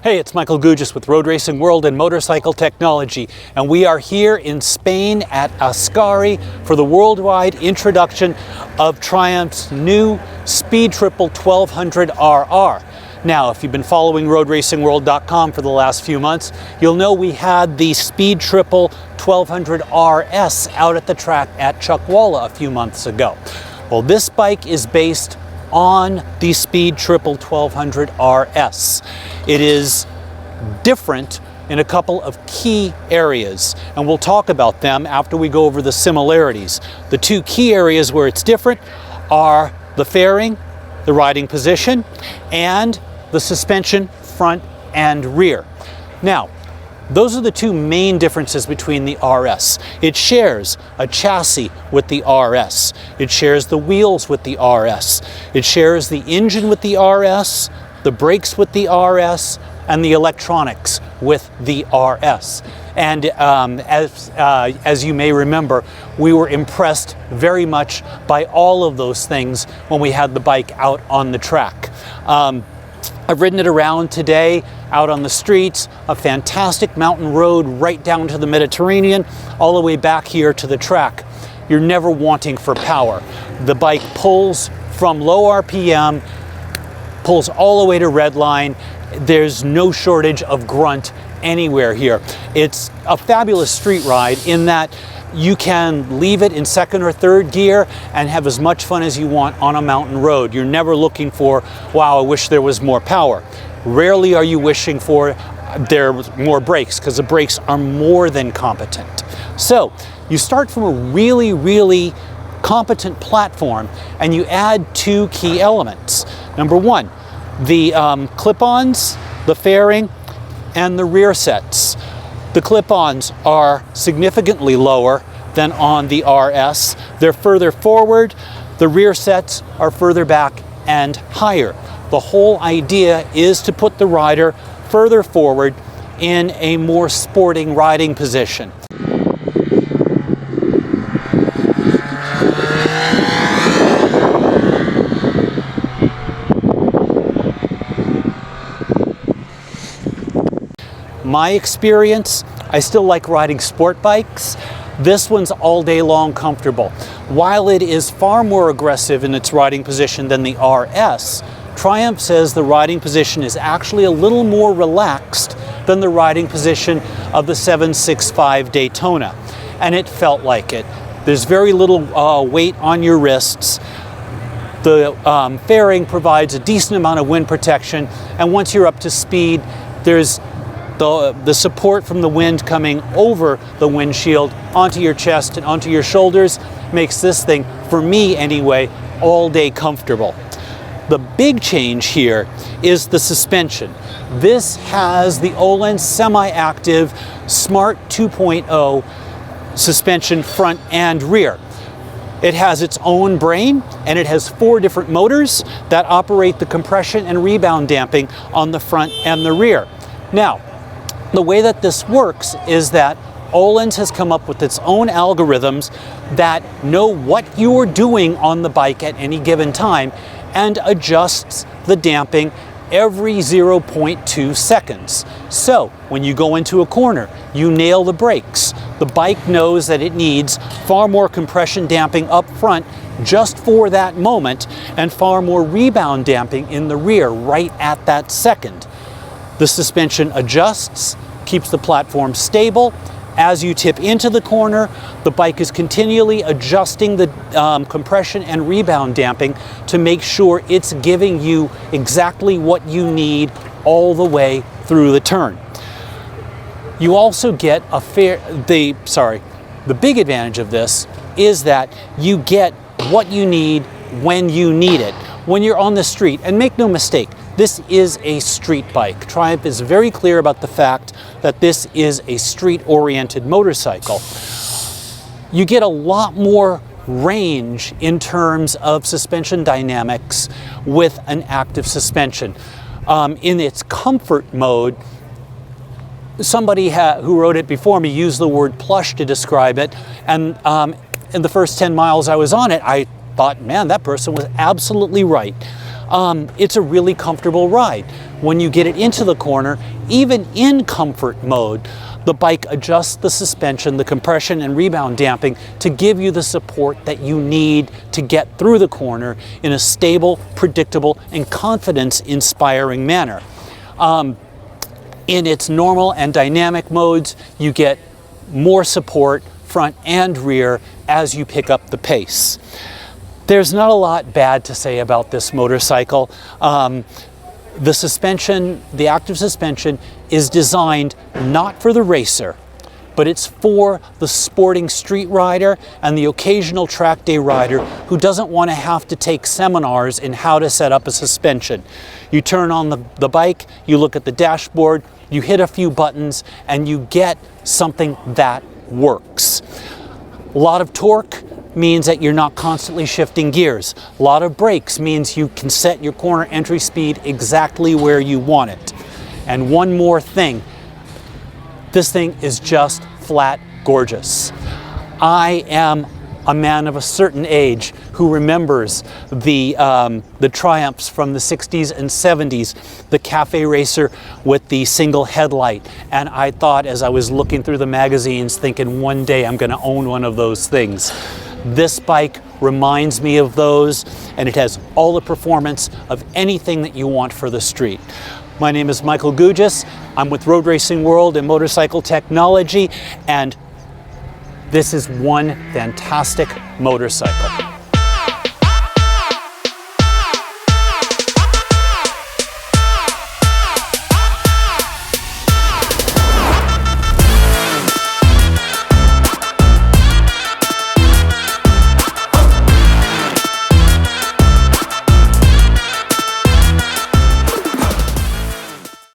Hey, it's Michael Gougis with Road Racing World and Motorcycle Technology, and we are here in Spain at Ascari for the worldwide introduction of Triumph's new Speed Triple 1200 RR. Now, if you've been following RoadRacingWorld.com for the last few months, you'll know we had the Speed Triple 1200 RS out at the track at Chuckwalla a few months ago. Well, this bike is based on the Speed Triple 1200 RS. It is different in a couple of key areas, and we'll talk about them after we go over the similarities. The two key areas where it's different are the fairing, the riding position, and the suspension front and rear. Now, those are the two main differences between the RS. It shares a chassis with the RS. It shares the wheels with the RS. It shares the engine with the RS, the brakes with the RS, and the electronics with the RS. And as you may remember, we were impressed very much by all of those things when we had the bike out on the track. I've ridden it around today out on the streets, a fantastic mountain road right down to the Mediterranean, all the way back here to the track. You're never wanting for power. The bike pulls from low RPM, pulls all the way to red line. There's no shortage of grunt anywhere here. It's a fabulous street ride in that you can leave it in second or third gear and have as much fun as you want on a mountain road. You're never looking for, wow, I wish there was more power. Rarely are you wishing for there was more brakes, because the brakes are more than competent. So you start from a really, really competent platform and you add two key elements. Number one, the clip-ons, the fairing, and the rear sets. The clip-ons are significantly lower than on the RS. They're further forward. The rear sets are further back and higher. The whole idea is to put the rider further forward in a more sporting riding position. My experience, I still like riding sport bikes. This one's all day long comfortable. While it is far more aggressive in its riding position than the RS, Triumph says the riding position is actually a little more relaxed than the riding position of the 765 Daytona. And it felt like it. There's very little weight on your wrists. The fairing provides a decent amount of wind protection, and once you're up to speed, there's the support from the wind coming over the windshield onto your chest and onto your shoulders makes this thing, for me anyway, all day comfortable. The big change here is the suspension. This has the Öhlins semi-active Smart 2.0 suspension front and rear. It has its own brain, and it has 4 different motors that operate the compression and rebound damping on the front and the rear. Now, the way that this works is that Öhlins has come up with its own algorithms that know what you're doing on the bike at any given time and adjusts the damping every 0.2 seconds. So when you go into a corner, you nail the brakes. The bike knows that it needs far more compression damping up front just for that moment and far more rebound damping in the rear right at that second. The suspension adjusts, keeps the platform stable. As you tip into the corner, the bike is continually adjusting the compression and rebound damping to make sure it's giving you exactly what you need all the way through the turn. You also get the big advantage of this is that you get what you need when you need it, when you're on the street. And make no mistake, this is a street bike. Triumph is very clear about the fact that this is a street-oriented motorcycle. You get a lot more range in terms of suspension dynamics with an active suspension. In its comfort mode, somebody who wrote it before me used the word plush to describe it, and in the first 10 miles I was on it, I thought, man, that person was absolutely right. it's a really comfortable ride. When you get it into the corner, even in comfort mode, the bike adjusts the suspension, the compression and rebound damping to give you the support that you need to get through the corner in a stable, predictable, and confidence-inspiring manner. In its normal and dynamic modes, you get more support front and rear as you pick up the pace. There's not a lot bad to say about this motorcycle. The suspension, the active suspension, is designed not for the racer, but it's for the sporting street rider and the occasional track day rider who doesn't want to have to take seminars in how to set up a suspension. You turn on the bike, you look at the dashboard, you hit a few buttons, and you get something that works. A lot of torque means that you're not constantly shifting gears. A lot of brakes means you can set your corner entry speed exactly where you want it. And one more thing, this thing is just flat gorgeous. I am a man of a certain age who remembers the triumphs from the 60s and 70s, the cafe racer with the single headlight. And I thought, as I was looking through the magazines, thinking one day I'm going to own one of those things. This bike reminds me of those, and it has all the performance of anything that you want for the street. My name is Michael Gougis. I'm with Road Racing World and Motorcycle Technology, and this is one fantastic motorcycle.